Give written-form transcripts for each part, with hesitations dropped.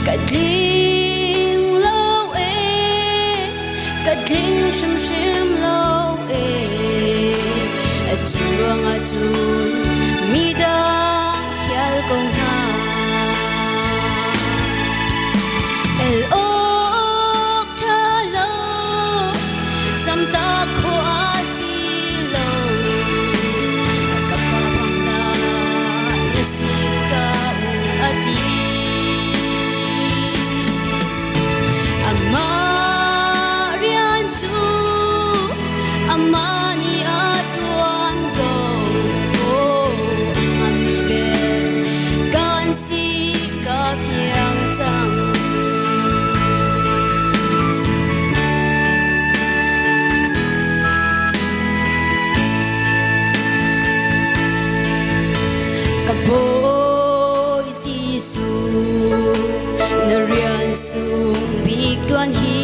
Kadling lâu kadling shim lâu chuang chu mi da khial kong ha el ok tha lo sam ta kho asi lo ka fa phang na si ka ati amani atuan ko amani be kan si ka fiang chang ka boy si su na rian sung big tuan hi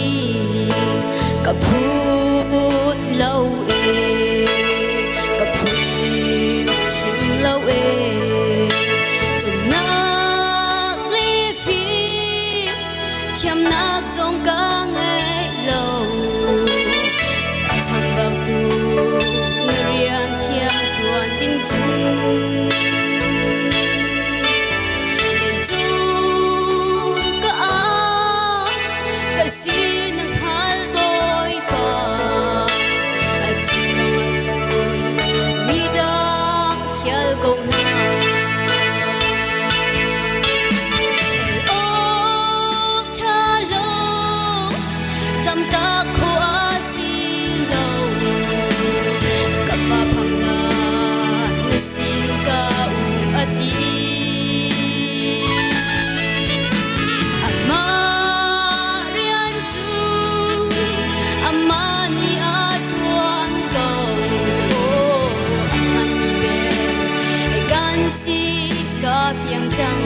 ka phut lâu ka phut shim lâu từng nạc li phi thiam nạc dòng ca ngay lâu tham bao tu na rian thiam tuan tinh chân si nang hal boy pa atun mi dang fial kong na ok tha lo sam ta kho asi lo ka fa phang na na sin ka ati amani atuan ko amani be gan si ka fiang chang